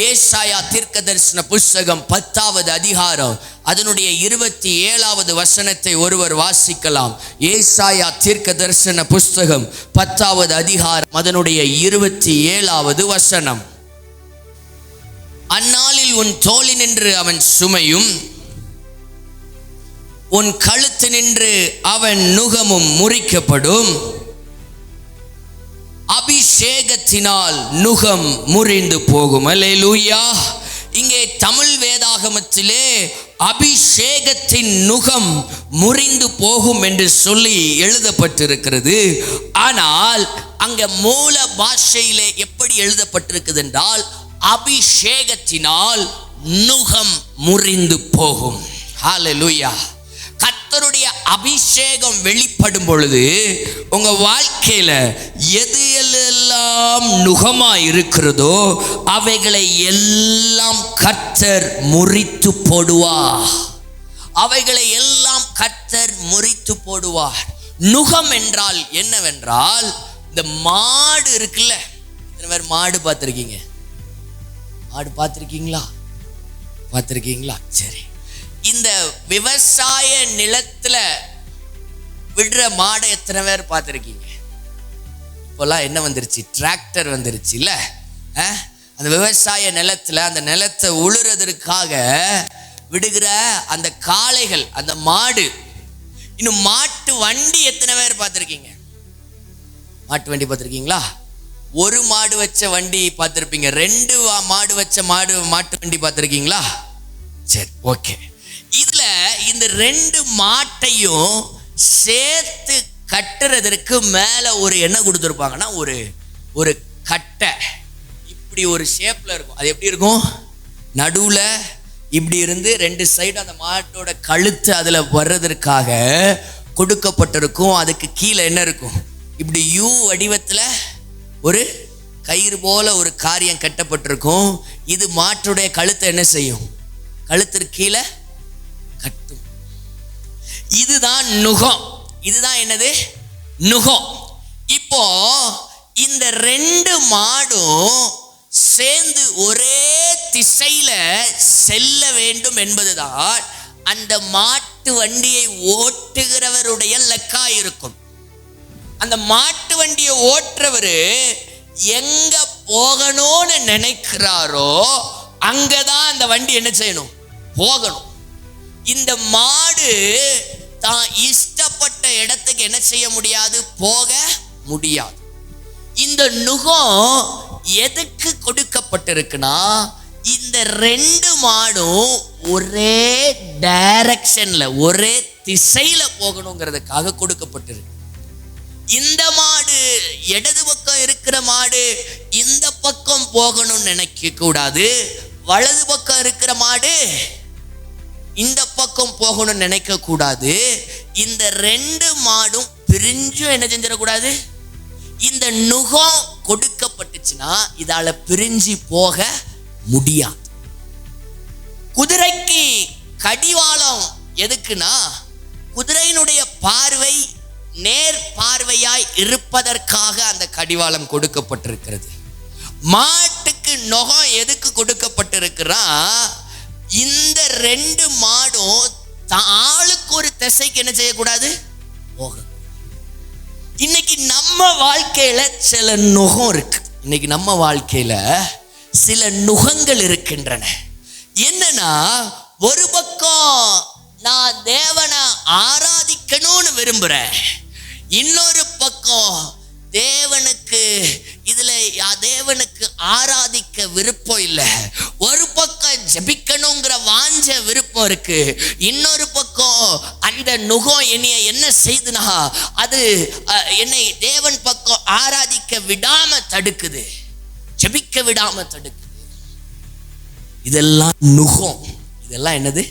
ஏசாயா தீர்க்கதரிசன புஸ்தகம் 10வது அதிகாரம் அதனுடைய 27வது வசனத்தை ஒருவர் வாசிக்கலாம். ஏசாயா தீர்க்கதரிசன புஸ்தகம் 10வது அதிகாரம் அதனுடைய 27வது வசனம். அந்நாளில் உன் தோளினின்று அவன் சுமையும் உன் கழுத்து நின்று அவன் நுகமும் முறிக்கப்படும். அபிஷேகத்தினால் நுகம் முறிந்து போகும். அல்லேலூயா. இங்கே தமிழ் வேதாகமத்திலே அபிஷேகத்தின் நுகம் முறிந்து போகும் என்று சொல்லி எழுதப்பட்டிருக்கிறது. ஆனால் அங்க மூல பாஷையிலே எப்படி எழுதப்பட்டிருக்குது என்றால் அபிஷேகத்தினால் நுகம் முறிந்து போகும். ஹல்லேலூயா. கர்த்தருடைய அபிஷேகம் வெளிப்படும் பொழுது உங்க வாழ்க்கையில எது எல்லாம் நுகமா இருக்கிறதோ அவைகளை எல்லாம் கர்த்தர் முறித்து போடுவார். அவைகளை எல்லாம் கர்த்தர் முறித்து போடுவார். நுகம் என்றால் என்னவென்றால், இந்த மாடு இருக்குல்ல, எத்தனை பேர் மாடு பார்த்துருக்கீங்க? மாடு பார்த்துருக்கீங்களா? பார்த்துருக்கீங்களா? சரி. இந்த விவசாய நிலத்துல விடுற மாடை எத்தனை பேர் பார்த்துருக்கீங்க? இப்போல்லாம் என்ன வந்துருச்சு? டிராக்டர் வந்துருச்சு இல்ல. அந்த விவசாய நிலத்துல அந்த நிலத்தை உழுறதற்காக விடுகிற அந்த காளைகள், அந்த மாடு. இன்னும் மாட்டு வண்டி எத்தனை பேர் பார்த்துருக்கீங்க? மாட்டு வண்டி பார்த்துருக்கீங்களா? ஒரு மாடு வச்ச வண்டி பார்த்துருப்பீங்க. 2 மாடு வச்ச மாட்டு வண்டி பார்த்துருக்கீங்களா? சரி, ஓகே. இதுல இந்த 2 மாட்டையும் சேர்த்து கட்டுறதற்கு மேல ஒரு என்ன கொடுத்துருப்பாங்கன்னா, ஒரு கட்டை இப்படி ஒரு ஷேப்ல இருக்கும். அது எப்படி இருக்கும்? நடுவுல இப்படி இருந்து 2 சைடு அந்த மாட்டோட கழுத்து அதுல வர்றதற்காக கொடுக்கப்பட்டிருக்கும். அதுக்கு கீழே என்ன இருக்கும்? இப்படி யூ வடிவத்துல ஒரு கயிறு போல ஒரு காரியம் கட்டப்பட்டிருக்கும். இது மாட்டுடைய கழுத்தை என்ன செய்யும்? கழுத்திற்கு கீழே கட்டும். இதுதான் நுகம். இதுதான் என்னது? நுகம். இப்போ இந்த 2 மாடும் சேர்ந்து ஒரே திசையில செல்ல வேண்டும் என்பதுதான் அந்த மாட்டு வண்டியை ஓட்டுகிறவருடைய லக்கா இருக்கும். அந்த மாட்டு வண்டியை ஓட்டுறவரு எங்க போகணும்னு நினைக்கிறாரோ அங்கதான் அந்த வண்டி என்ன செய்யணும்? போகணும். இந்த மாடு தான் இஷ்டப்பட்ட இடத்துக்கு என்ன செய்ய முடியாது? போக முடியாது. இந்த நுகம் எதுக்கு கொடுக்கப்பட்டிருக்குன்னா, இந்த 2 மாடும் ஒரே டைரக்ஷன்ல ஒரே திசையில போகணுங்கிறதுக்காக கொடுக்கப்பட்டிருக்கு. இந்த மாடு, இடது பக்கம் இருக்கிற மாடு இந்த பக்கம் போகணும்னு நினைக்க கூடாது. வலது பக்கம் இருக்கிற மாடு இந்த பக்கம் போகணும்னு நினைக்க கூடாது. இந்த 2 மாடும் பிரிஞ்சும் என்ன செஞ்சிடக்கூடாது? இந்த நுகம் கொடுக்கப்பட்டுச்சுன்னா இதால பிரிஞ்சு போக முடியாது. குதிரைக்கு கடிவாளம் எதுக்குன்னா, குதிரையினுடைய பார்வை நேர் பார்வையாய் இருப்பதற்காக அந்த கடிவாளம் கொடுக்கப்பட்டிருக்கிறது. மாட்டுக்கு நுகம் எதுக்கு கொடுக்கப்பட்டிருக்கிறா? இந்த 2 மாடும் ஆளுக்கு ஒரு திசைக்கு என்ன செய்யக்கூடாது? போக. இன்னைக்கு நம்ம வாழ்க்கையில சில நுகம் இருக்கு. இன்னைக்கு நம்ம வாழ்க்கையில சில நுகங்கள் இருக்கின்றன. என்னன்னா, ஒரு பக்கம் நான் தேவனை ஆராதிக்கணும்னு விரும்புறேன், இன்னொரு பக்கம் தேவனுக்கு ஆராதிக்க விருப்பம் இல்லை. ஒரு பக்கம் ஜெபிக்கணுங்கிற வாஞ்ச விருப்பம் இருக்கு, இன்னொரு பக்கம் அந்த நுகம் என்னைய என்ன செய்துனா அது என்னை தேவன் பக்கம் ஆராதிக்க விடாம தடுக்குது, ஜெபிக்க விடாம தடுக்குது. இதெல்லாம் நுகம். இதெல்லாம் என்னது?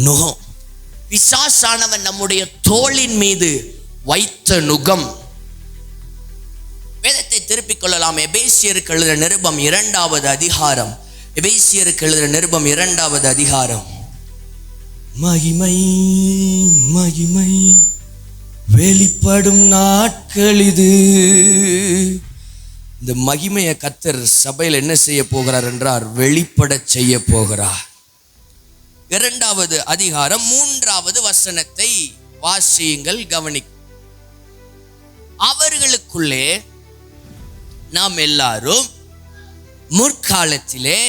நுகம். பிசாசானவன் நம்முடைய தோளின் மீது வைத்த நுகம். வேதத்தை திருப்பிக் கொள்ளலாம். எபேசியருக்கு எழுதின நிருபம் 2வது அதிகாரம். எபேசியருக்கு எழுதின நிருபம் 2வது அதிகாரம். மகிமை மகிமை வெளிப்படும் நாட்கள் இது, இந்த மகிமையை கர்த்தர் சபையில் என்ன செய்ய போகிறார் என்றார், வெளிப்பட செய்ய போகிறார். 2வது அதிகாரம் 3வது வசனத்தை வாசியுங்கள், கவனி. அவர்களுக்குள்ளே நாம் எல்லாரும் முற்காலத்திலே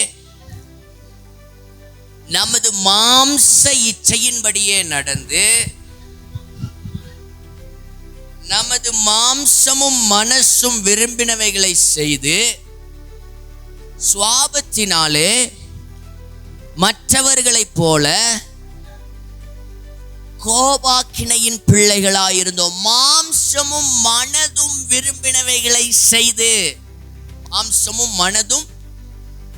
நமது மாம்ச இச்சையின்படியே நடந்து நமது மாம்சமும் மனசும் விரும்பினவைகளை செய்து சுவாபத்தினாலே மற்றவர்களைப் போல கோபாக்கினையின் பிள்ளைகளாயிருந்தோம். மாம்சமும் மனதும் விரும்பினவைகளை செய்து, மாம்சமும் மனதும்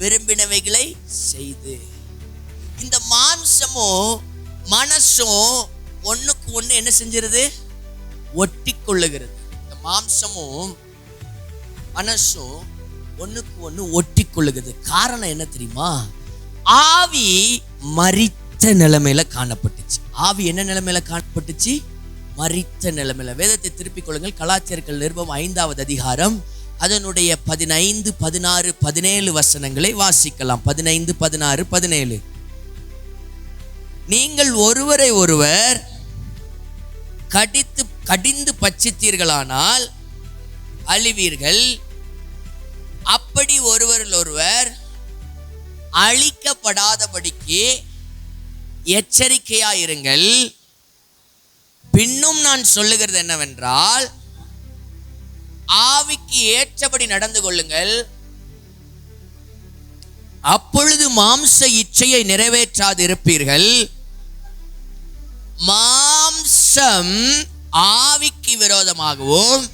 விரும்பினவைகளை செய்து. இந்த மாம்சமும் மனசும் ஒண்ணுக்கு ஒண்ணு என்ன செஞ்சிருது, ஒட்டி கொள்ளுகிறது. இந்த மாம்சமும் மனசும் ஒண்ணுக்கு ஒண்ணு ஒட்டி கொள்ளுகிறது. காரணம் என்ன தெரியுமா? ஆவி மரித்த நிலைமையில காணப்பட்டுச்சு. ஆவி என்ன நிலைமையில காணப்பட்டுச்சு? மரித்த நிலைமையில. வேதத்தை திருப்பிக் கொள்ளுங்கள். கலாத்தியர்கள் நிருபம் 5வது அதிகாரம் அதனுடைய 15, 16, 17 வசனங்களை வாசிக்கலாம். 15, 16, 17. நீங்கள் ஒருவரை ஒருவர் கடிந்து பட்சித்தீர்களானால் அழிவீர்கள். அப்படி ஒருவரில் ஒருவர் அழிக்கப்படாதபடிக்கு எச்சரிக்கையாயிருங்கள். பின்னும் நான் சொல்லுகிறது என்னவென்றால், ஆவிக்கு ஏற்றபடி நடந்து கொள்ளுங்கள், அப்பொழுது மாம்ச இச்சையை நிறைவேற்றாது இருப்பீர்கள். மாம்சம் ஆவிக்கு விரோதமாகவும்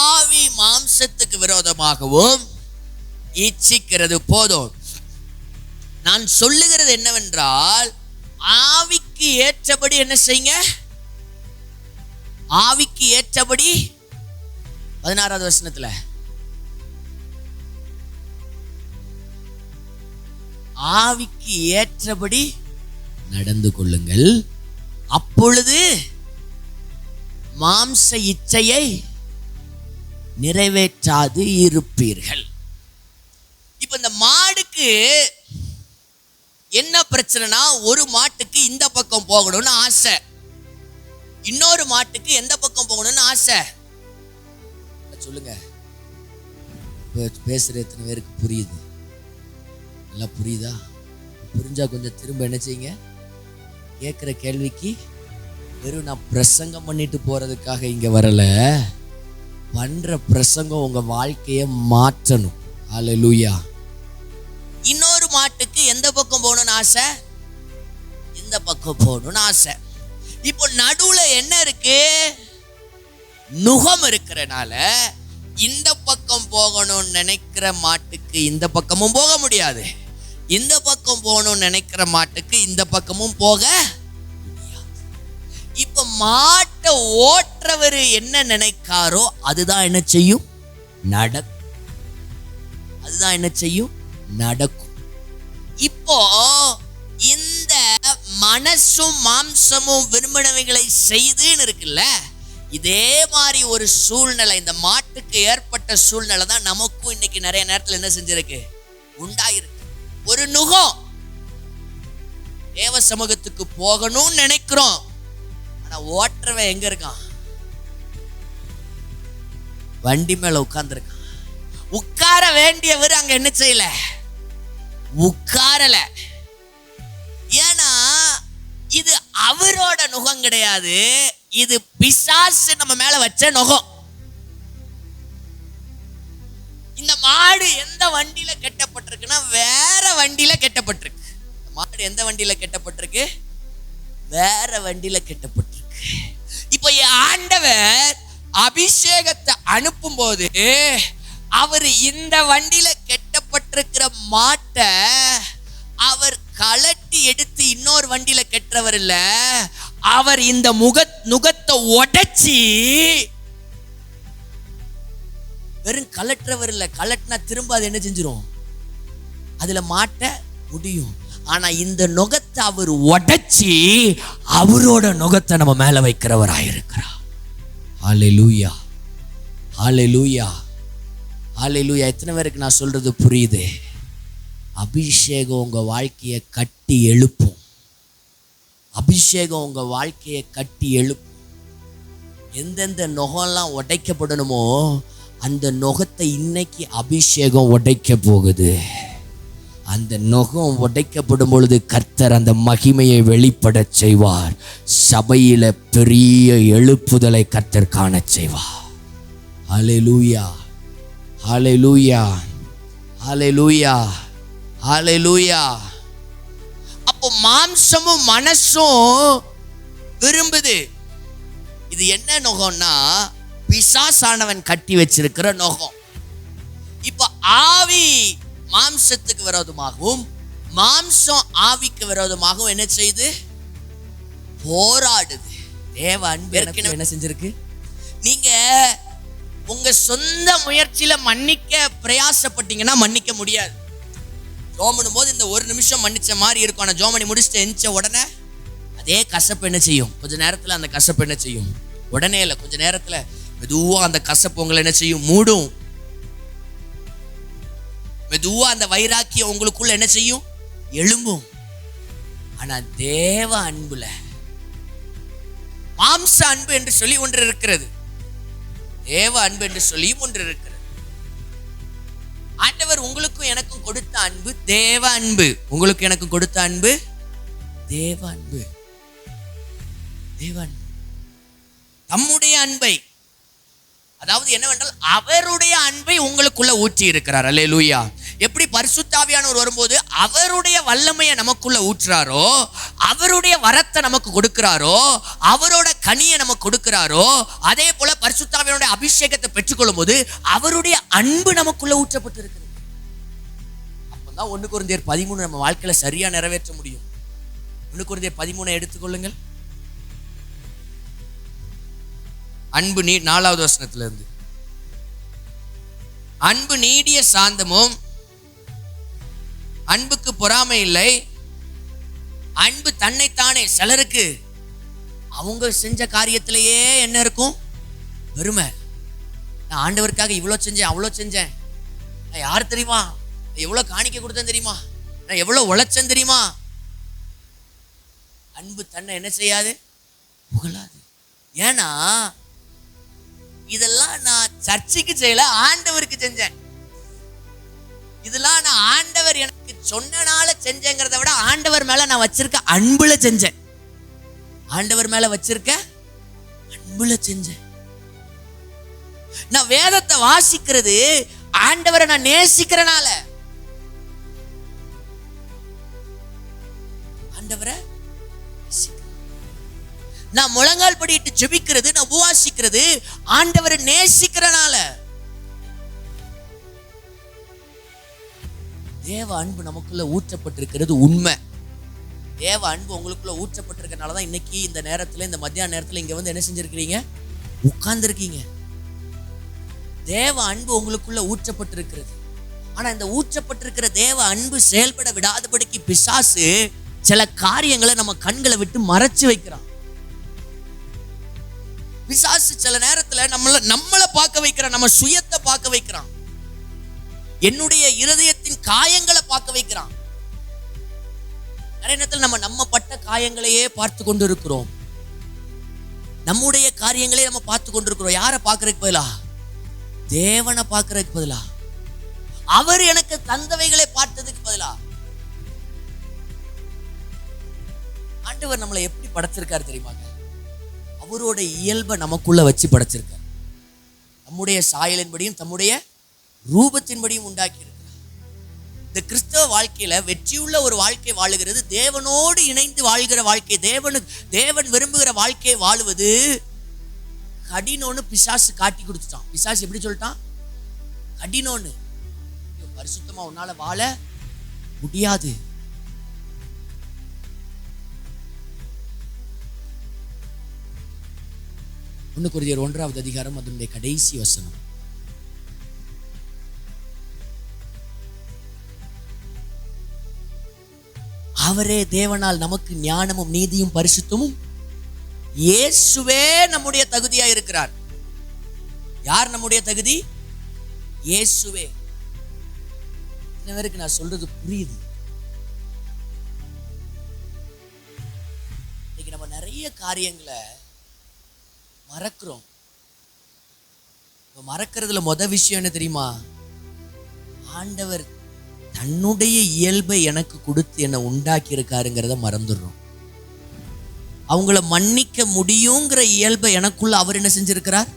ஆவி மாம்சத்துக்கு விரோதமாகவும் இச்சிக்கிறது. போதும். நான் சொல்லுகிறது என்னவென்றால், ஆவிக்கு ஏற்றபடி என்ன செய்யுங்க? ஆவிக்கு ஏற்றபடி 16வது வசனத்துல ஆவிக்கு ஏற்றபடி நடந்து கொள்ளுங்கள், அப்பொழுது மாம்ச இச்சையை நிறைவேற்றாது இருப்பீர்கள். இப்ப இந்த மாடுக்கு என்ன பிரச்சனைனா, ஒரு மாட்டுக்கு இந்த பக்கம் போகணும்னு ஆசை, இன்னொரு மாட்டுக்கு எந்த பக்கம் போகணும்னு ஆசை. சொல்லுங்க, பேசுற எத்தனை பேருக்கு புரியுது? நல்லா புரியுதா? புரிஞ்சா கொஞ்சம் திரும்ப என்ன செய்யுங்க, கேட்குற கேள்விக்கு வெறும் நான் பிரசங்கம் பண்ணிட்டு போறதுக்காக இங்க வரல, பண்ற பிரசங்கம் உங்க வாழ்க்கையை மாற்றணும். ஹல்லேலூயா. இன்னொரு மாட்டுக்கு எந்த பக்கம் போகணும்னு ஆசை? இந்த பக்கம் போகணும்னு ஆசை. இப்போ நடுவுல என்ன இருக்கு? நுகம் இருக்கிறனால இந்த பக்கம் போகணும்னு நினைக்கிற மாட்டுக்கு இந்த பக்கமும் போக முடியாது, இந்த பக்கம் போகணும்னு நினைக்கிற மாட்டுக்கு இந்த பக்கமும் போக முடியாது. இப்ப மாட்டை ஓட்டுறவர் என்ன நினைக்காரோ அதுதான் என்ன செய்யும்? நடக்கும். அதுதான் என்ன செய்யும்? நடக்கும். இப்போ இந்த மனசும் மாம்சமும் விரும்பினவைகளை செய்துன்னு இருக்குல்ல, இதே மாதிரி ஒரு சூழ்நிலை இந்த மாட்டுக்கு ஏற்பட்ட சூழ்நிலை தான் நமக்கும் இன்னைக்கு நிறைய நேரத்தில் என்ன செஞ்சிருக்கு? உண்டாயிருக்கு. ஒரு நுகம் தேவ சமூகத்துக்கு போகணும்னு நினைக்கிறோம், ஆனா ஓட்டுறவன் எங்க இருக்கான்? வண்டி மேல உட்கார்ந்துருக்கான். உட்கார வேண்டியவர் அங்க என்ன செய்யல? உட்காரல. ஏன்னா இது அவரோட நுகம் கிடையாது, இது பிசாசு நம்ம மேல வச்ச நுகம். இந்த மாடு எந்த வண்டியில கட்டப்பட்டிருக்குன்னா வேற வண்டியில கட்டப்பட்டிருக்கு. மாடு எந்த வண்டியில கட்டப்பட்டிருக்கு? வேற வண்டியில கட்டப்பட்டிருக்கு. இப்போ ஆண்டவர் அபிஷேகத்தை அனுப்பும் போது அவர் இந்த வண்டியில கட்டப்பட்டிருக்கிற மாட்டை அவர் கலட்டி எடுத்து இன்னொரு வண்டியில கட்டுறவர் இல்ல, அவர் இந்த நுகத்தை உடைச்சி, வெறும் கலட்டுறவர் இல்ல, கலட்டினா திரும்ப அது என்ன செஞ்சிரும்? அதுல மாட்ட முடியும். ஆனா இந்த நுகத்தை அவர் உடைச்சி அவரோட நுகத்தை நம்ம மேல வைக்கிறவராயிருக்கிறார். ஹல்லேலூயா, ஹல்லேலூயா, ஹல்லேலூயா. எத்தனை பேருக்கு நான் சொல்றது புரியுது? அபிஷேகம் உங்க வாழ்க்கையை கட்டி எழுப்பும். அபிஷேகம் உங்க வாழ்க்கையை கட்டி எழுப்பும். எந்தெந்த நுகம்லாம் உடைக்கப்படணுமோ அந்த நுகத்தை இன்னைக்கு அபிஷேகம் உடைக்க போகுது. அந்த நுகம் உடைக்கப்படும் பொழுது கர்த்தர் அந்த மகிமையை வெளிப்பட செய்வார். சபையில பெரிய எழுப்புதலை கர்த்தர் காண செய்வார். ஹல்லேலூயா, ஹல்லேலூயா, ஹல்லேலூயா, ஹல்லேலூயா. அப்போ மாம்சமும் மனசும் விரும்புது. இது என்ன நுகம்னா பிசாசானவன் கட்டி வச்சிருக்கிற நுகம். இப்ப ஆவி மாம்சத்துக்கு விரோதமாகவும் மாம்சம் ஆவிக்கு விரோதமாகவும் என்ன செய்யுது? போராடுது. தேவ அன்பு என்ன செஞ்சிருக்கு? நீங்க உங்க சொந்த முயற்சியில மன்னிக்க பிரயாசப்பட்டீங்கன்னா மன்னிக்க முடியாது. ஜோமனும் போது இந்த ஒரு நிமிஷம் மன்னிச்ச மாதிரி இருக்கும். ஆனா ஜோமனி முடிச்சுட்டு எந்திச்ச உடனே அதே கசப்பு என்ன செய்யும்? கொஞ்ச நேரத்துல அந்த கசப்பு என்ன செய்யும்? உடனே இல்லை, கொஞ்ச நேரத்துல மெதுவா அந்த கசப்பு உங்களை என்ன செய்யும்? மூடும். மெதுவா அந்த வைராக்கியம் உங்களுக்குள்ள என்ன செய்யும்? எழும்பும். ஆனா தேவ அன்புல மாம்ச அன்பு என்று சொல்லி ஒன்று இருக்கிறது, தேவ அன்பு என்று சொல்லி ஒன்று இருக்கிறது. ஆண்டவர் உங்களுக்கும் எனக்கும் கொடுத்த அன்பு தேவ அன்பு. உங்களுக்கு எனக்கும் கொடுத்த அன்பு தேவ அன்பு. தேவ அன்பு தம்முடைய அன்பை, அதாவது என்னவென்றால் அவருடைய அன்பை உங்களுக்குள்ள ஊற்றி இருக்கிறார். அல்லேலூயா. எப்படி பரிசுத்த ஆவியானவர் வரும்போது அவருடைய வல்லமையை நமக்குள்ள ஊற்றுறாரோ, அவருடைய வரத்தை நமக்கு கொடுக்கிறாரோ, அவரோட கனியை நமக்கு கொடுக்கிறாரோ, அதே போல பரிசுத்த ஆவியானுடைய அபிஷேகத்தை பெற்றுக்கொள்ளும் போது அவருடைய அன்பு நமக்குள்ள ஊற்றப்பட்டு இருக்கிறது. அப்பதான் 1 கொரிந்தியர் 13 நம்ம வாழ்க்கையில சரியா நிறைவேற்ற முடியும். 1 கொரிந்தியர் 13 எடுத்துக்கொள்ளுங்கள். அன்பு 4வது வசனத்துல இருந்து. அன்பு நீடிய சாந்தமும், அன்புக்கு பொறாமை இல்லை, அன்பு தன்னைத்தானே. சிலருக்கு அவங்க செஞ்ச காரியத்திலேயே என்ன இருக்கும்? பெருமை. நான் ஆண்டவருக்காக இவ்வளோ செஞ்சேன், அவ்வளோ செஞ்சேன், நான் யார் தெரியுமா, எவ்வளோ காணிக்கை கொடுத்தேன் தெரியுமா, நான் எவ்வளோ உழைச்சேன் தெரியுமா. அன்பு தன்னை என்ன செய்யாது? புகழாது. ஏன்னா இதெல்லாம் நான் சர்ச்சைக்கு செய்யல, ஆண்டவருக்கு செஞ்சேன். இதெல்லாம் நான் ஆண்டவர் எனக்கு சொன்னனால செஞ்சேங்கிறத விட ஆண்டவர் மேல நான் வச்சிருக்க அன்புல செஞ்சேன். ஆண்டவர் மேல வச்சிருக்க அன்புல செஞ்சேன். நான் வேதத்தை வாசிக்கிறது ஆண்டவரை நான் நேசிக்கிறனால. ஆண்டவரை நான் முழங்கால் படிட்டு ஜெபிக்கிறது, நான் உபவாசிக்கிறது ஆண்டவரை நேசிக்கிறனால. தேவ அன்பு நமக்குள்ள ஊற்றப்பட்டிருக்கிறது உண்மை. தேவ அன்பு உங்களுக்குள்ள ஊற்றப்பட்டிருக்கிறனாலதான் இன்னைக்கு இந்த நேரத்துல, இந்த மத்தியான நேரத்துல இங்க வந்து என்ன செஞ்சிருக்கிறீங்க? உட்கார்ந்துருக்கீங்க. தேவ அன்பு உங்களுக்குள்ள ஊற்றப்பட்டிருக்கிறது. ஆனா இந்த ஊற்றப்பட்டிருக்கிற தேவ அன்பு செயல்பட விடாதபடிக்கு பிசாசு சில காரியங்களை நம்ம கண்களை விட்டு மறைச்சு வைக்கிறான். பிசாசு சில நேரத்துல நம்மளை பார்க்க வைக்கிறான், நம்ம சுயத்தை பார்க்க வைக்கிறான், என்னுடைய இருதயத்தின் காயங்களை பார்க்க வைக்கிறான். நிறைய நேரத்தில் நம்ம பட்ட காயங்களையே பார்த்து கொண்டு இருக்கிறோம். நம்முடைய காரியங்களே நம்ம பார்த்து கொண்டிருக்கிறோம். யாரை பார்க்கறதுக்கு பதிலா? தேவனை பார்க்கறதுக்கு பதிலா, அவர் எனக்கு தந்தவைகளை பார்த்ததுக்கு பதிலா. ஆண்டவர் நம்மளை எப்படி படைச்சிருக்காரு தெரியுமாங்க? அவரோட இயல்பை நமக்குள்ள வச்சு படைச்சிருக்கார். நம்முடைய சாயலின்படியும் தம்முடைய ரூபத்தின்படியும் உண்டாக்கி இருக்கிறார். இந்த கிறிஸ்தவ வாழ்க்கையில வெற்றியுள்ள ஒரு வாழ்க்கை வாழுகிறது, தேவனோடு இணைந்து வாழ்கிற வாழ்க்கை, தேவன் விரும்புகிற வாழ்க்கையை வாழுவது கடினோன்னு பிசாசு காட்டி கொடுத்துட்டான். பிசாசு எப்படி சொல்லிட்டான்? கடினோன்னு. பரிசுத்தமா உன்னால வாழ முடியாது. 1 கொரிந்தியர் 1வது அதிகாரம் அதனுடைய கடைசி வசனம். அவரே தேவனால் நமக்கு ஞானமும் நீதியும் பரிசுத்தமும், இயேசுவே நம்முடைய தகுதியா இருக்கிறார். யார் நம்முடைய தகுதி? இயேசுவே. இன்ன வரைக்கும் நான் சொல்றது புரியுது? இன்னைக்கு நம்ம நிறைய காரியங்களை மறக்கிறோம். மறக்கிறதுல விஷயம் என்ன தெரியுமா? ஆண்டவர் தன்னுடைய இயல்பை எனக்கு கொடுத்து என்னை உண்டாக்கி இருக்காருங்கிறத மறந்துடுறோம். அவங்கள மன்னிக்க முடியுங்கிற இயல்பை எனக்குள்ள அவர் என்ன செஞ்சிருக்கிறார்?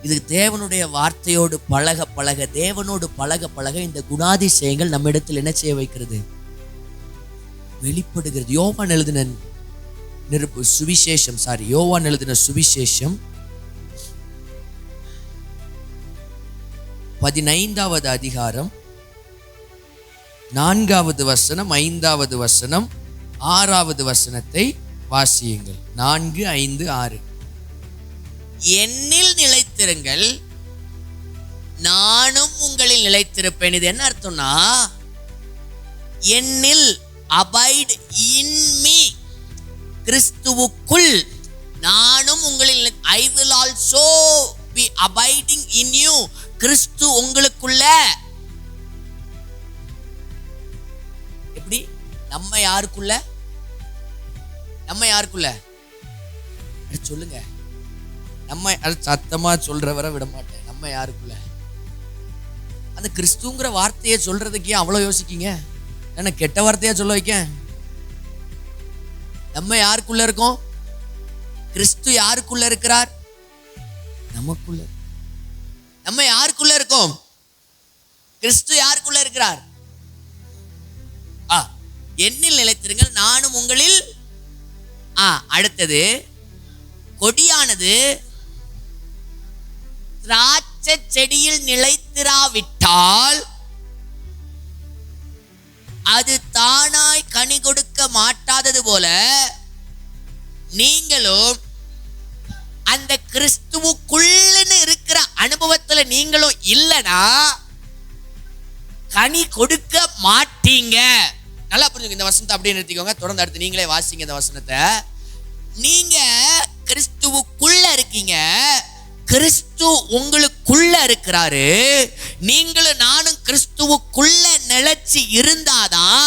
இது தேவனுடைய வார்த்தையோடு பழக பழக, தேவனோடு பழக பழக இந்த குணாதிசயங்கள் நம்ம இடத்தில் என்ன செய்ய வைக்கிறது? வெளிப்படுகிறது. யோவான் எழுதின சுவிசேஷம் 15வது அதிகாரம் 4வது வசனம், 5வது வசனம், 6வது வசனத்தை வாசியுங்கள். 4, 5, 6. என்னில் நிலைத்திருங்கள், நானும் உங்களில் நிலைத்திருப்பேன். இது என்ன அர்த்தம்னா, என்னில் abide in me, கிறிஸ்துவுக்குள் நானும் உங்களில், I will also be abiding in you, கிறிஸ்து உங்களுக்குள்ள. எப்படி? நம்ம யாருக்குள்ள? சொல்லுங்க. நம்ம சத்தமா சொல்றவரை விட மாட்டேன். நம்ம யாருக்குள்ள? அந்த கிறிஸ்துங்கிற வார்த்தையை சொல்றதுக்கே அவ்வளவு யோசிக்கீங்க? என்ன கெட்ட வார்த்தையா சொல்ல வைக்க? நம்ம யாருக்குள்ள இருக்கோம்? கிறிஸ்து யாருக்குள்ள இருக்கிறார்? நமக்குள்ள. நம்ம யாருக்குள்ள இருக்கோம்? கிறிஸ்து யாருக்குள்ள இருக்கிறார்? என்னில் நிலைத்திருங்கள், நானும் உங்களில். அடுத்தது, கொடியானது திராட்சை செடியில் நிலைத்திராவிட்டால் அது தானாய் கனி கொடுக்க மாட்டாதது போல, நீங்களும் அந்த கிறிஸ்துவுக்குள்ளன்னு இருக்கிற அனுபவத்துல நீங்களும் இல்லனா கனி கொடுக்க மாட்டீங்க. நல்லா புரிஞ்சுங்க. இந்த வசனத்தை அப்படியே நிறுத்திக்கோங்க. தொடர்ந்து அடுத்து நீங்களே வாசிங்க இந்த வசனத்தை. நீங்க கிறிஸ்துவுக்குள்ள இருக்கீங்க, கிறிஸ்து உங்களுக்குள்ள இருக்கிறாரு. நீங்களும் நானும் கிறிஸ்துவுக்குள்ள நிலைச்சு இருந்தாதான்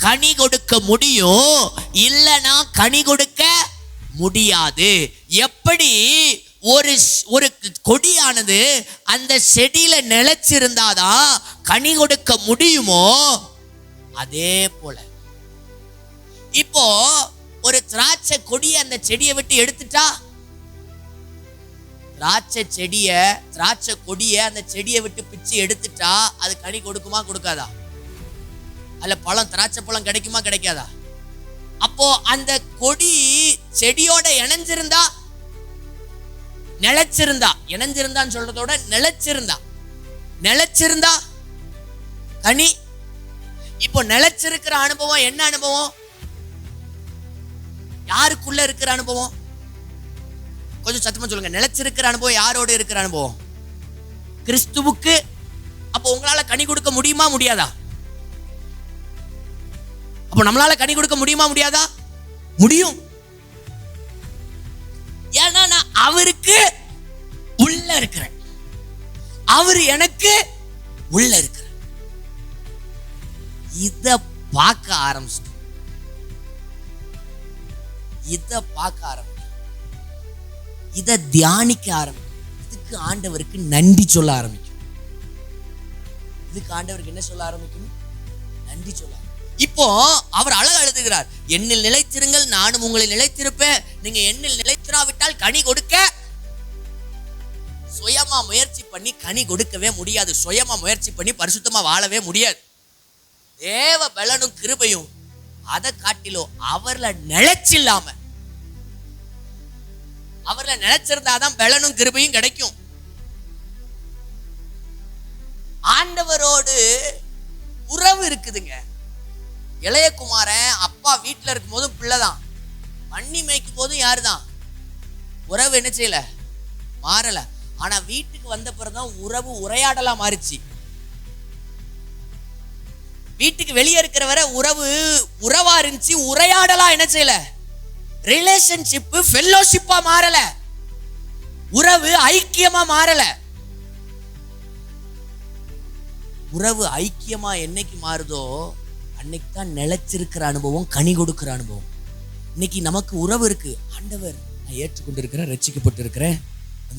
கனி கொடுக்க முடியும், இல்லனா கனி கொடுக்க முடியாது. எப்படி ஒரு கொடியானது அந்த செடியில நிலைச்சிருந்தாதான் கனி கொடுக்க முடியுமோ, அதே போல இப்போ ஒரு திராட்சை கொடியை அந்த செடியை விட்டு எடுத்துட்டா, திராட்சை கொடியை அந்த செடியை விட்டு பிச்சு எடுத்துட்டா அது கனி கொடுக்குமா கொடுக்காதா? அல்ல பழம், திராட்சை பழம் கிடைக்குமா கிடைக்காதா? அப்போ அந்த கொடி செடியோட இணைஞ்சிருந்தான்னு சொல்றதோட நிலைச்சிருந்தா கனி. இப்போ நிலைச்சிருக்கிற அனுபவம் என்ன அனுபவம்? யாருக்குள்ள இருக்கிற அனுபவம்? கொஞ்சம் சத்தமா சொல்லுங்க. நிலைச்சிருக்கிற அனுபவம் யாரோட இருக்கிற அனுபவம்? கிறிஸ்துவுக்கு. அப்போ உங்களால கனி கொடுக்க முடியுமா முடியாதா? அப்போ நம்மளால கனி கொடுக்க முடியுமா முடியாதா? முடியும். ஏன்னா நான் அவருக்கு உள்ள இருக்கிறேன், அவர் எனக்கு உள்ள இருக்கிற. இத பார்க்க ஆரம்பிச்சு, இத தியானிக்க ஆரம்பிக்கும். இதுக்கு ஆண்டவருக்கு நன்றி சொல்ல ஆரம்பிக்கும். இதுக்கு ஆண்டவருக்கு என்ன சொல்ல ஆரம்பிக்கும்? நன்றி சொல்ல. இப்போ அவர் அழகா எழுதுகிறார், என்னில் நிலைத்திருங்கள், நானும் உங்களில் நிலைத்திருப்பேன். நீங்க என்னில் நிலைத்திராவிட்டால் கனி கொடுக்க, சுயமா முயற்சி பண்ணி கனி கொடுக்கவே முடியாது. சுயமா முயற்சி பண்ணி பரிசுத்தமா வாழவே முடியாது. தேவ பலனும் கிருபையும் அதை காட்டிலும் அவர்ல நிலைச்சிருந்தாதான் பலனும் கிருபையும் கிடைக்கும். ஆண்டவரோடு உறவு இருக்குதுங்க. இளையகுமாரன் அப்பா வீட்டுல இருக்கும் போதும் பிள்ளைதான், பண்ணி மேய்க்கும் போதும் யாருதான்? உறவு என்ன செய்யல? மாறல. ஆனா வீட்டுக்கு வந்த பிறகுதான் உறவு உரையாடலா மாறிச்சு. வீட்டுக்கு வெளியே இருக்கிற வரை உறவா இருந்துச்சு, உரையாடலா என்ன செய்யல? ரிலேஷன்ஷிப் ஃபெல்லோஷிப்பா மாறல. உறவு ஐக்கியமா மாறல. உறவு ஐக்கியமா என்னைக்கு மாறுதோ அன்னைக்கு தான் நிலைச்சிருக்கிற அனுபவம், கனி கொடுக்கிற அனுபவம். இன்னைக்கு நமக்கு உறவு இருக்கு. ஆண்டவர், நான் ஏற்றுக்கொண்டு இருக்கிறேன், ரட்சிக்கப்பட்டு இருக்கிறேன்,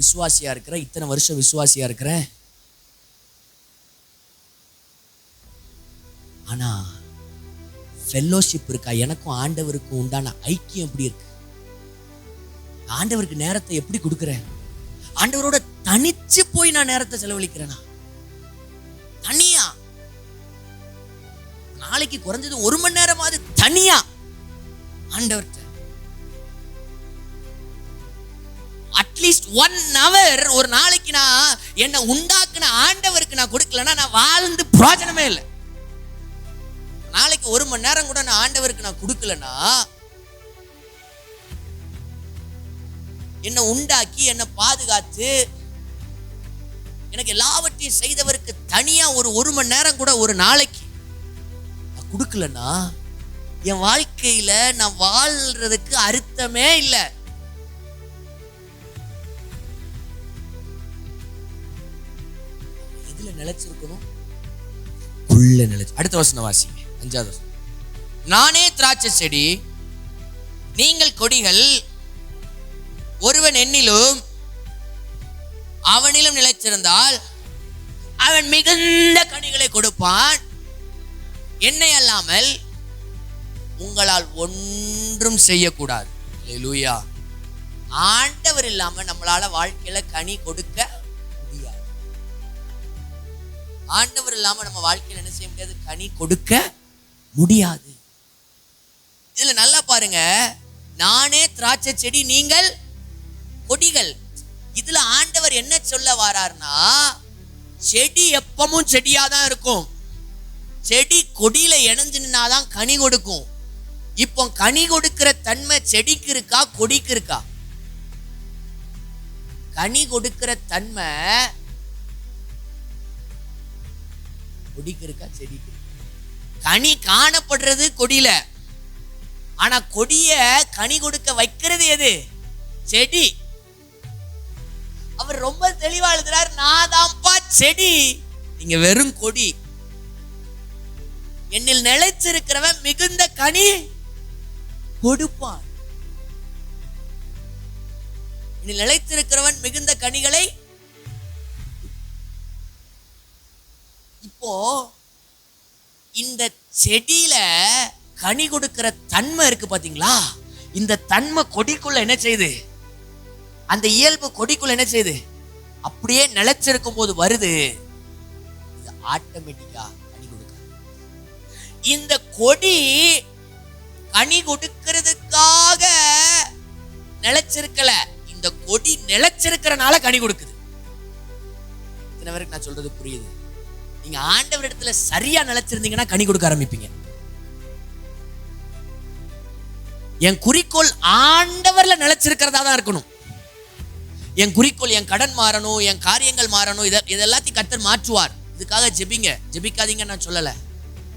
விசுவாசியா இருக்கிறேன், இத்தனை வருஷம் விசுவாசியா இருக்கிறேன். ஆனா ஃபெல்லோஷிப் இருக்கா? எனக்கும் ஆண்டவருக்கும் உண்டான ஐக்கியம் எப்படி இருக்கு? ஆண்டவருக்கு நேரத்தை எப்படி கொடுக்கிறேன்? ஆண்டவரோட தனிச்சு போய் நான் நேரத்தை செலவழிக்கிறேனா? தனியா நாளைக்கு குறைஞ்சது 1 மணி நேரமாவது தனியா ஆண்டவர்கிட்ட, அட்லீஸ்ட் 1 hour ஒரு நாளைக்கு நான் என்ன உண்டாக்குன ஆண்டவருக்கு நான் கொடுக்கலன்னா நான் வாழ்ந்து பிரயோஜனமே இல்லை. நாளைக்கு 1 மணி நேரம் கூட நான் ஆண்டவருக்கு நான் கொடுக்கலன்னா, என்ன உண்டாக்கி என்ன பாதுகாத்து எனக்கு எல்லாவற்றையும் செய்தவருக்கு தனியா ஒரு 1 மணி நேரம் கூட ஒரு நாளைக்கு நான் கொடுக்கலன்னா என் வாழ்க்கையில நான் வாழ்றதுக்கு அர்த்தமே இல்லை. எதுல நிலைச்சிருக்கணும்? உள்ள நிலைச்சு. அடுத்த வசனம் வாசிங்க, 5வது வசனம். நானே திராட்சை செடி, நீங்கள் கொடிகள், ஒருவன் என்னிலும் அவனிலும் நிலைச்சிருந்தால் அவன் மிகுந்த கனிகளை கொடுப்பான். என்னை அல்லாமல் உங்களால் ஒன்றும் செய்யக்கூடாது. அல்லேலூயா. ஆண்டவர் இல்லாம நம்மளால வாழ்க்கையில கனி கொடுக்க முடியாது. ஆண்டவர் இல்லாம நம்ம வாழ்க்கையில என்ன செய்ய முடியாது? கனி கொடுக்க முடியாது. இதுல நல்லா பாருங்க, நானே திராட்சை செடி, நீங்கள் கொடிகள். இதுல ஆண்டவர் என்ன சொல்ல வாரார்னா, செடி எப்பவும் செடியாதான் இருக்கும். செடி கொடியில இணைஞ்சு நின்னாதான் கனி கொடுக்கும். இப்போ கனி கொடுக்கிற தன்மை செடிக்கு இருக்கா, கொடிக்கு இருக்கா? கனி கொடுக்கிற தன்மை கொடிக்கு இருக்கா, செடிக்கு இருக்கா? கனி காணப்படுறது கொடியில, ஆனா கொடிய கனி கொடுக்க வைக்கிறது எது? செடி. அவர் ரொம்ப தெளிவா எழுதுறார், நான் தான்ப்பா செடி, நீங்க வெறும் கொடி. என்னில் நிலைச்சிருக்கிறவன் மிகுந்த கனி கொடுப்பான். என்னில் நிலைத்திருக்கிறவன் மிகுந்த கனிகளை. இப்போ இந்த செடியில கனி கொடுக்கிற தன்மை இருக்கு பாத்தீங்களா? இந்த தன்மை கொடிக்குள்ள என்ன செய்யுது? அந்த இயல்பு கொடிக்குள்ள என்ன செய்யுது? அப்படியே நிலைச்சிருக்கும் போது வருது, இது ஆட்டோமேட்டிக்கா கனி கொடுக்க. இந்த கொடி கனி கொடுக்கிறதுக்காக நிலைச்சிருக்கல, இந்த கொடி நிலைச்சிருக்கிறனால கனி கொடுக்குது. இத்தனை பேருக்கு நான் சொல்றது புரியுது? நீங்க ஆண்டவர் இடத்துல சரியா நிலைச்சிருந்தீங்கன்னா கனி கொடுக்க ஆரம்பிப்பீங்க. என் குறிக்கோள் ஆண்டவர்ல நிலைச்சிருக்கிறதா தான் இருக்கணும். என் குறிக்கோள் என் கடன் மாறணும், என் காரியங்கள் மாறணும், இதெல்லாத்தையும் கர்த்தர் மாற்றுவார். இதுக்காக ஜெபிங்க, ஜெபிக்காதீங்க நான் சொல்லல.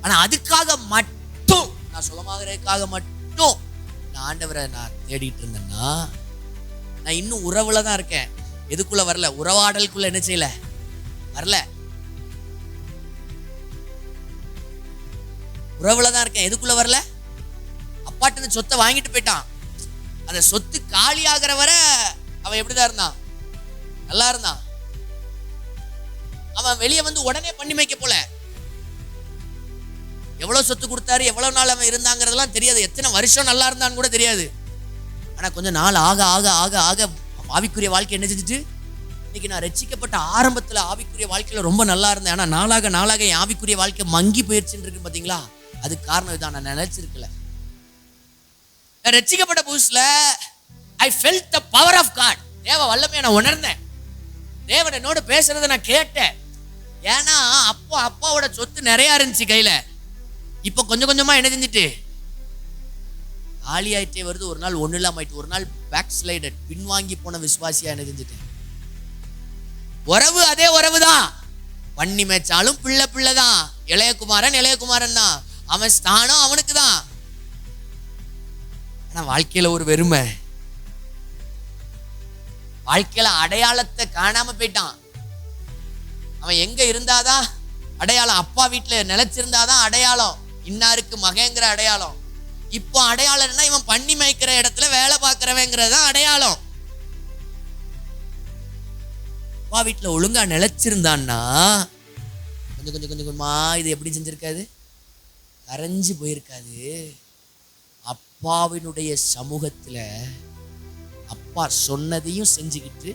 ஆனா அதுக்காக மட்டும், நான் சுகமாகறதுக்காக மட்டும் நான் ஆண்டவரை நான் தேடிட்டு இருந்தேன்னா, நான் இன்னும் உறவுல தான் இருக்கேன். எதுக்குள்ள வரல? உறவாடலுக்குள்ள என்ன செய்யல? வரல. உறவுல தான் இருக்கேன். எதுக்குள்ள வரல? அப்பாட்டு சொத்தை வாங்கிட்டு போயிட்டான். அந்த சொத்து காலி ஆகிற வரை அவன் எப்படிதான் இருந்தான்? நல்லா இருந்தான். அவன் வெளியே வந்து உடனே பண்ணி வைக்க போல. எவ்வளவு சொத்து கொடுத்தாரு, எவ்வளவு நாள் அவன் இருந்தாங்கிறதெல்லாம் தெரியாது. எத்தனை வருஷம் நல்லா இருந்தான்னு கூட தெரியாது. ஆனா கொஞ்சம் நாள் ஆக ஆக ஆக ஆக ஆவிக்குரிய வாழ்க்கை என்ன செஞ்சுச்சு? இன்னைக்கு நான் ரட்சிக்கப்பட்ட ஆரம்பத்துல ஆவிக்குரிய வாழ்க்கையில ரொம்ப நல்லா இருந்தேன். ஆனா நாளாக நாளாக என் ஆவிக்குரிய வாழ்க்கை மங்கி போயிருச்சுன்னு இருக்கு பாத்தீங்களா? அதுக்கு காரணம் இதான், நான் நினைச்சிருக்கல. ரட்சிக்கப்பட்ட புதுசுல I felt the power of God. தேவ வல்லமையை நான் உணர்ந்தேன். தேவன் என்னோட பேசுறதை நான் கேட்டேன். ஏன்னா அப்போ அப்பாவோட சொத்து நிறைய இருந்துச்சு கையில. இப்போ கொஞ்சம் கொஞ்சமா என்ன செஞ்சுட்டு ஆளியாயிட்டே வருது. ஒரு நாள் ஒண்ணு இல்லாம ஆயிட்டு, ஒரு நாள் பேக் ஸ்லைடட், பின்வாங்கி போன விசுவாசியா என்ன செஞ்சுட்டேன். உறவு அதே உறவு தான். பண்ணி மேய்ச்சாலும் பிள்ளை பிள்ளை தான். இளையகுமாரன் இளையகுமாரன் தான். அவன் ஸ்தானம் அவனுக்கு தான். ஆனா வாழ்க்கையில ஒரு வெறுமை. வாழ்க்கையில அடையாளத்தை காணாம போயிட்டான். அவன் எங்க இருந்தாதான் அடையாளம், அப்பா வீட்டுல நிலைச்சிருந்தாதான் அடையாளம், இன்னாருக்கு மகங்கிற அடையாளம். இப்போ அடையாளம்னா இவன் பண்ணி மேய்க்கிற இடத்துல வேலை பார்க்கிறவங்கிறது தான் அடையாளம். அப்பா வீட்டுல ஒழுங்கா நிலைச்சிருந்தான்னா கொஞ்சம் கொஞ்சம் கொஞ்சம் கொஞ்சமா இது எப்படி செஞ்சிருக்காது, கரைஞ்சு போயிருக்காது. அப்பாவினுடைய சமூகத்துல அப்பா சொன்னதையும் செஞ்சுக்கிட்டு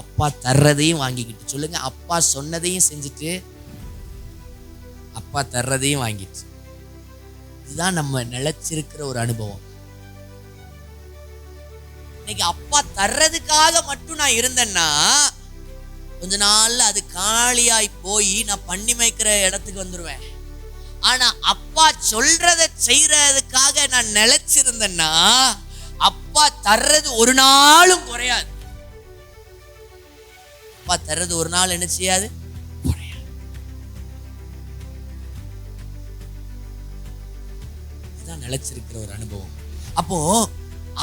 அப்பா தர்றதையும் வாங்கிக்கிட்டு, சொல்லுங்க, அப்பா சொன்னதையும் செஞ்சுட்டு அப்பா தர்றதையும் வாங்கிட்டு, இதுதான் நம்ம நிலைச்சிருக்கிற ஒரு அனுபவம். இன்னைக்கு அப்பா தர்றதுக்காக மட்டும் நான் இருந்தேன்னா கொஞ்ச நாள்ல அது காலியாய் போய் நான் பண்ணி வைக்கிற இடத்துக்கு வந்துருவேன். ஆனா அப்பா சொல்றத செய்யறதுக்காக நான் நிலைச்சிருந்தேன்னா அப்பா தர்றது ஒரு நாளும் குறையாது. அப்பா தர்றது ஒரு நாள் என்ன செய்யாது, குறையாது. இதுதான் நிலைச்சிருக்கிற ஒரு அனுபவம். அப்போ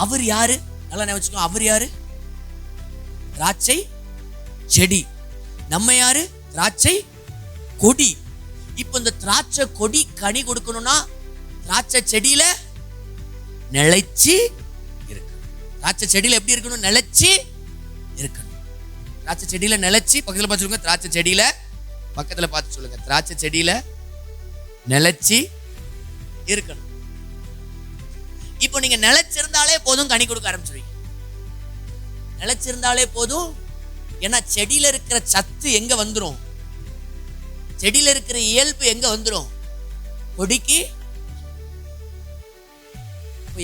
அவர் யாரு, நல்லா நினைச்சுக்கோ, அவர் யாரு, திராட்சை செடி. நம்ம யாரு, திராட்சை கொடி. இப்ப இந்த திராட்சை கொடி கனி கொடுக்கணும்னா திராட்சை செடியில நிலைச்சு இருக்கணும். திராட்சை செடியில எப்படி இருக்கணும், நிலைச்சு இருக்கணும். திராட்சை செடியில நிலைச்சு, பக்கத்துல பார்த்து சொல்லுங்க, திராட்சை செடியில, பக்கத்துல பார்த்து சொல்லுங்க, திராட்சை செடியில நிலைச்சு இருக்கணும். இப்போ நீங்க நிலைச்சிருந்தாலே போதும், கனி கொடுக்க ஆரம்பிச்சிருவீங்க. நிலைச்சிருந்தாலே போதும். ஏன்னா செடியில இருக்கிற சத்து எங்க வந்துரும், செடியில இருக்கிற இயல்பு எங்க வந்துரும், கொடிக்கு.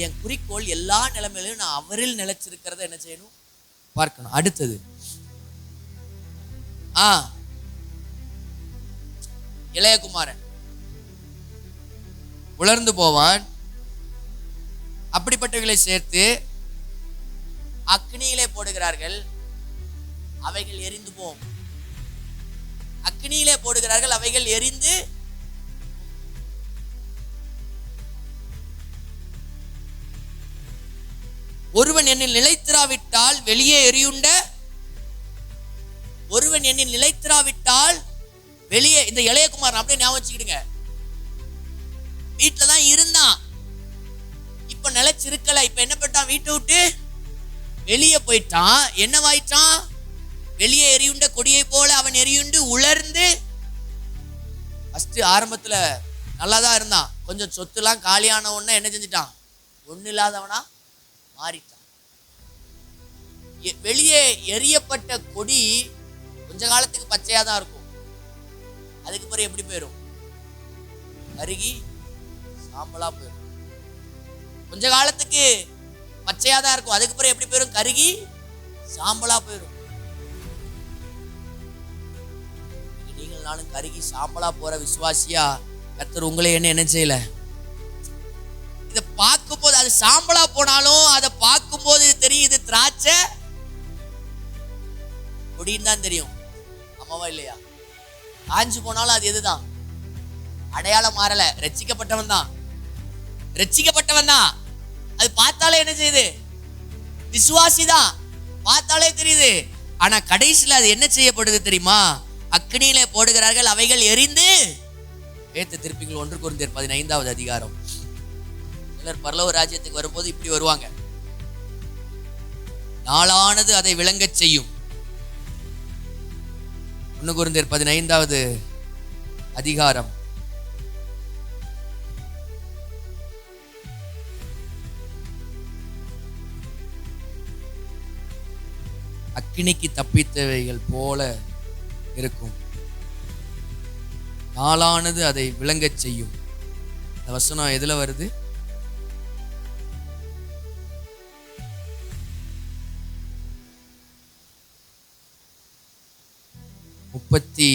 என் குறிக்கோள் எல்லா நிலைமையிலும் நான் அவரில் நிலைச்சிருக்கிறத என்ன செய்யணும், பார்க்கணும். அடுத்தது இளையகுமாரன் உலர்ந்து போவான், அப்படிப்பட்டவர்களை சேர்த்து அக்னியிலே போடுகிறார்கள், அவைகள் எரிந்து போம். அக்னியிலே போடுகிறார்கள், அவைகள் எரிந்து. ஒருவன் என்னில் நிலைத்திராவிட்டால் வெளியே எரியுண்ட, ஒருவன் என்னில் நிலைத்திராவிட்டால் வெளியே. இந்த இளையகுமாரன் அப்படியே ஞாபகம் வச்சுக்கிடுங்க, வீட்டுலதான் இருந்தான், இப்ப நிலைச்சிருக்கல. இப்ப என்ன பண்ணிட்டான், வீட்டை விட்டு வெளியே போயிட்டான். என்னவாயிட்டான், வெளியே எரியுண்ட கொடியை போல அவன் எரியுண்டு உலர்ந்து. ஃபர்ஸ்ட் ஆரம்பத்துல நல்லாதான் இருந்தான், கொஞ்சம் சொத்துலாம் காலியான உடனே என்ன செஞ்சிட்டான், ஒண்ணு இல்லாதவனா மாறிட்டான். வெளியே எரியப்பட்ட கொடி கொஞ்ச காலத்துக்கு பச்சையா தான் இருக்கும், அதுக்கு பிறகு எப்படி போயிடும், கருகி சாம்பலா போயிடும். கொஞ்ச காலத்துக்கு பச்சையா தான் இருக்கும், அதுக்கு பிறகு எப்படி போயிடும், கருகி சாம்பலா போயிடும். நீங்கள் நானும் கருகி சாம்பலா போற விசுவாசியா கர்த்தர் உங்களை என்ன செய்யல. இதை பார்க்கும் போது, அது சாம்பலா போனாலும் அதை பார்க்கும் போது தெரியுது திராட்சை கொடின்னு தான் தெரியும். ஆமாவா இல்லையா? காஞ்சு போனாலும் அது எதுதான், அடையாளம் மாறல, ரட்சிக்கப்பட்டவன் தான், ரட்சிக்கப்பட்டவன் தான். அது பார்த்தாலே என்ன செய்யுது, விசுவாசி தான், பார்த்தாலே தெரியுது. ஆனா கடைசியில் அது என்ன செய்யப்படுது தெரியுமா, அக்னியிலே போடுகிறார்கள், அவைகள் எரிந்து. வேத்த திருப்பிகள் 1 கொரிந்தியர் 15வது அதிகாரம். சிலர் பரலோக ராஜ்யத்துக்கு வரும்போது இப்படி வருவாங்க, நாளானது அதை விளங்கச் செய்யும். 1 கொரிந்தியர் 15வது அதிகாரம். அக்கினிக்கு தப்பித்தவைகள் போல இருக்கும், நாளானது அதை விளங்கச் செய்யும். இந்த வசனம் எதுல வருது, முப்பத்தி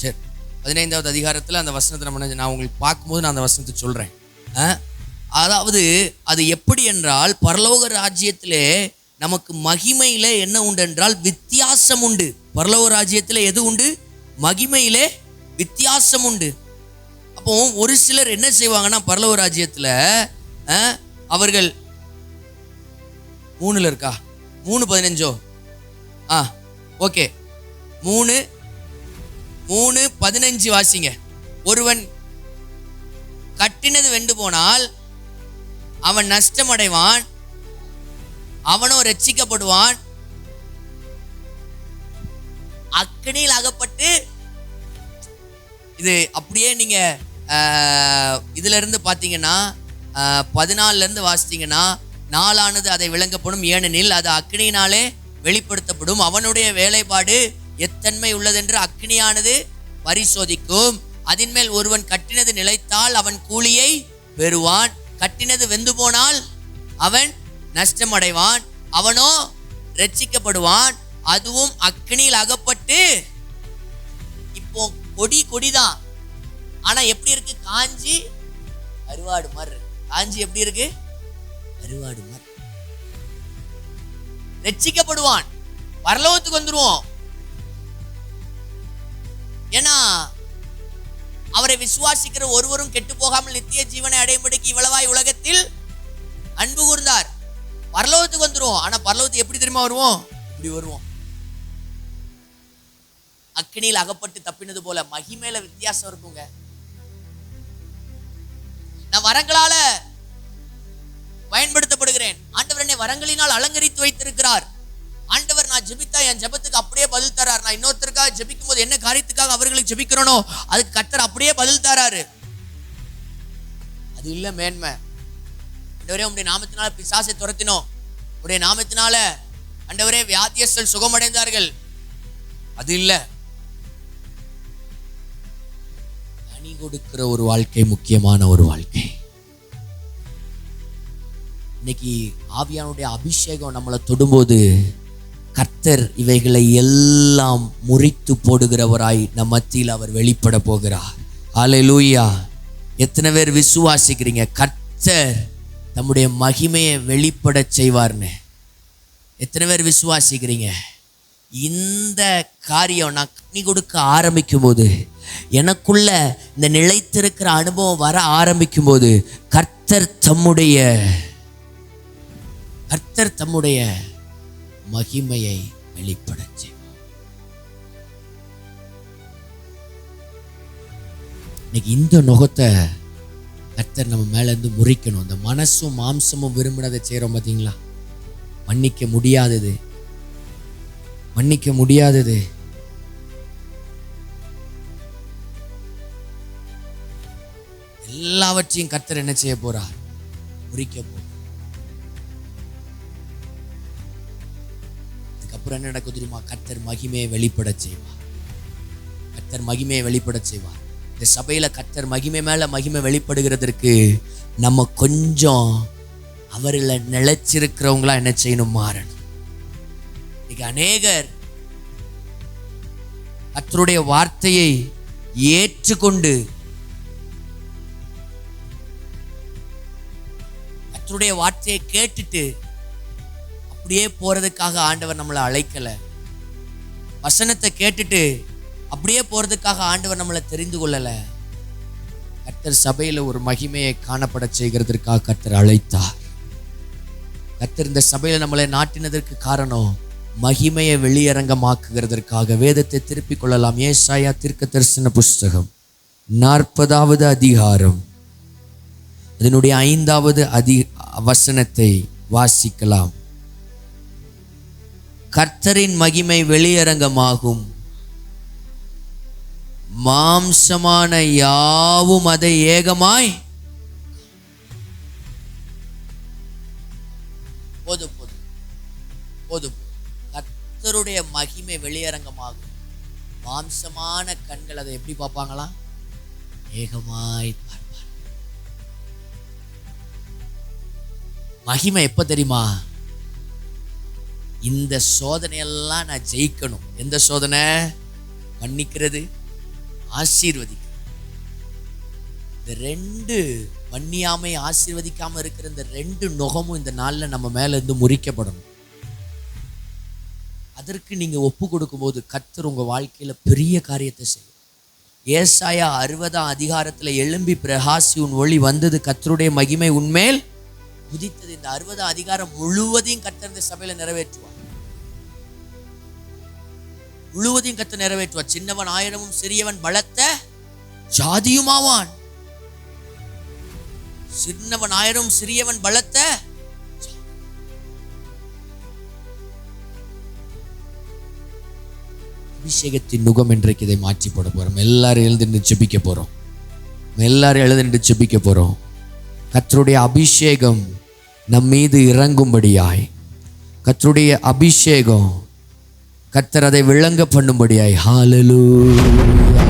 சரி, 15வது அதிகாரத்தில் அந்த வசனத்தை நான் உங்களுக்கு பார்க்கும்போது நான் அந்த வசனத்தை சொல்கிறேன். அதாவது அது எப்படி என்றால், பரலோக ராஜ்யத்திலே நமக்கு மகிமையிலே என்ன உண்டு என்றால் வித்தியாசம் உண்டு. பரலோக ராஜ்யத்திலே எது உண்டு? மகிமையிலே வித்தியாசம் உண்டு. அப்போ ஒரு சிலர் என்ன செய்வாங்கன்னா, பரலோக ராஜ்யத்தில் அவர்கள் 3ல் இருக்கா, 3:15 ஓகே, 3:15 வாசிங்க. ஒருவன் கட்டினது வெண்டு போனால் அவன் நஷ்டமடைவான், அவனோ ரட்சிக்கப்படுவான். அக்கினியில் அகப்பட்டு, இது அப்படியே நீங்க இதுல இருந்து பாத்தீங்கன்னா 14ல இருந்து வாசித்தீங்கன்னா, 4 அதை விளங்கப்படும், ஏனெனில் அது அக்கினியினாலே வெளிப்படுத்தப்படும். அவனுடைய வேலைப்பாடு எத்தன்மை உள்ளதென்று அக்கினியானது பரிசோதிக்கும். அதன் மேல் ஒருவன் கட்டினது நிலைத்தால் அவன் கூலியை பெறுவான். கட்டினது வெந்து போனால் அவன் நஷ்டமடைவான், அவனோ ரட்சிக்கப்படுவான். அதுவும் அக்கினியில் அகப்பட்டு, இப்போ கொடிதான், ஆனா எப்படி இருக்கு? காஞ்சி அருவாடு மாதிரி. காஞ்சி எப்படி இருக்கு? அருவாடு மாதிரி. ரட்சிக்கப்படுவான், பரலோகத்துக்கு வந்துருவோம். ஏன்னா அவரை விசுவாசிக்கிற ஒருவரும் கெட்டு போகாமல் நித்திய ஜீவனை அடையும்படிக்கு இவ்வளவாய் உலகத்தில் அன்பு கூர்ந்தார். பரலோகத்துக்கு வந்துருவோம். ஆனா பரலோகத்துக்கு எப்படி தெரியுமா வருவோம்? இப்படி வருவோம். அக்கினியில் அகப்பட்டு தப்பினது போல மகிமையில வித்தியாசம் இருக்குங்க. நான் வரங்களால பயன்படுத்தப்படுகிறேன். ஆண்டவர் என்னை வரங்களினால் அலங்கரித்து வைத்திருக்கிறார். ஆண்டவர் நான் ஜெபித்தா என் ஜெபத்துக்கு அப்படியே பதில் தரார். நான் இன்னொருத்தருக்காக ஜெபிக்கும் போது என்ன காரியத்துக்காக அவர்களுக்கு ஜெபிக்கிறனோ அதுக்கு கர்த்தர் அப்படியே பதில் தராரு. அது இல்ல மேன்மை. ஆண்டவரே உம்முடைய நாமத்தினால பிசாசை துரத்தினோம், உம்முடைய நாமத்தினால ஆண்டவரே வியாதியஸ்தர்கள் சுகமடைந்தார்கள். அது இல்ல. கனி கொடுக்கிற ஒரு வாழ்க்கை முக்கியமான ஒரு வாழ்க்கை. இன்னைக்கு ஆவியானுடைய அபிஷேகம் நம்மளை தொடும்போது கர்த்தர் இவைகளை எல்லாம் முறித்து போடுகிறவராய் நம் மத்தியில் அவர் வெளிப்பட போகிறார். அல்லேலூயா. எத்தனை பேர் விசுவாசிக்கிறீங்க கர்த்தர் தம்முடைய மகிமையை வெளிப்பட செய்வார்னு? எத்தனை பேர் விசுவாசிக்கிறீங்க? இந்த காரியம் நான் கனி கொடுக்க ஆரம்பிக்கும் போது, எனக்குள்ள இந்த நிலைத்திருக்கிற அனுபவம் வர ஆரம்பிக்கும் போது கர்த்தர் தம்முடைய மகிமையை வெளிப்பட செய்வார். இன்னைக்கு இந்த நுகத்தை கர்த்தர் நம்ம மேல இருந்து முறிக்கணும். இந்த மனசும் மாம்சமும் விரும்பினதை செய்யறோம் பாத்தீங்களா? மன்னிக்க முடியாதது எல்லாவற்றையும் கர்த்தர் என்ன செய்ய போறார்? முறிக்க போறார். அதுக்கப்புறம் என்ன நடக்கும் தெரியுமா? கர்த்தர் மகிமையை வெளிப்பட செய்வார். இந்த சபையில கர்த்தர் மகிமை மேல மகிமை வெளிப்படுகிறதற்கு நம்ம கொஞ்சம் அவர்களை நிலைச்சிருக்கிறவங்களா என்ன செய்யணும்? மாறணும். இன்னைக்கு அநேகர் கர்த்தருடைய வார்த்தையை ஏற்றுக்கொண்டு கர்த்தருடைய வார்த்தையை கேட்டுட்டு அப்படியே போறதுக்காக ஆண்டவர் நம்மளை அழைக்கல. வசனத்தை கேட்டுட்டு அப்படியே போறதுக்காக ஆண்டவர் நம்மளை தெரிந்து கொள்ளல. கர்த்தர் சபையில ஒரு மகிமையை காணப்பட செய்கிறதற்காக கர்த்தர் அழைத்தார். கர்த்தர் இந்த சபையில நம்மளை நாட்டினதற்கு காரணம் மகிமையை வெளியரங்கமாக்குகிறதற்காக. வேதத்தை திருப்பிக் கொள்ளலாம். ஏசாயா தீர்க்கதரிசன புஸ்தகம் 40வது அதிகாரம் அதனுடைய 5வது வசனத்தை வாசிக்கலாம். கர்த்தரின் மகிமை வெளியரங்கமாகும், மாம்சமான யாவும் அதை ஏகமாய் போதும். கர்த்தருடைய மகிமை வெளியரங்கமாகும். மாம்சமான கண்கள் அதை எப்படி பார்ப்பாங்களா? ஏகமாய் பார்ப்பார். மகிமை எப்ப தெரியுமா? இந்த சோதனையெல்லாம் நான் ஜெயிக்கணும். எந்த சோதனை? மன்னிக்கிறது, ஆசீர்வதிக்க. இந்த ரெண்டு மன்னியாமை ஆசீர்வதிக்காம இருக்கிற இந்த ரெண்டு நுகமும் இந்த நாள்ல நம்ம மேல இருந்து முறிக்கப்படணும். அதற்கு நீங்க ஒப்பு கொடுக்கும் போது கர்த்தர் உங்க வாழ்க்கையில பெரிய காரியத்தை செய்யும். ஏசாயா 60ஆம் அதிகாரத்துல எழும்பி பிரகாசி உன் ஒளி வந்தது, கர்த்தருடைய மகிமை உன்மேல் உதித்தது. இந்த 60ஆம் அதிகாரம் முழுவதையும் கர்த்தர் இந்த சபையில நிறைவேற்றுவார். முழுவதையும் கர்த்தர் நிறைவேற்றுவார். சின்னவன் 1000 சிறியவன் பலத்த ஜாதியுமாவான். சின்னவன் 1000 சிறியவன் பலத்த. அபிஷேகத்தின் நுகம் இன்றைக்கு இதை மாற்றி போட போறோம். எல்லாரும் எழுந்து ஜெபிக்க போறோம். எல்லாரும் எழுந்து ஜெபிக்க போறோம். கர்த்தருடைய அபிஷேகம் நம் மீது இறங்கும்படியாய், கர்த்தருடைய அபிஷேகம் கர்த்தர் அதை விளங்க பண்ணும்படியாய். ஹல்லேலூயா.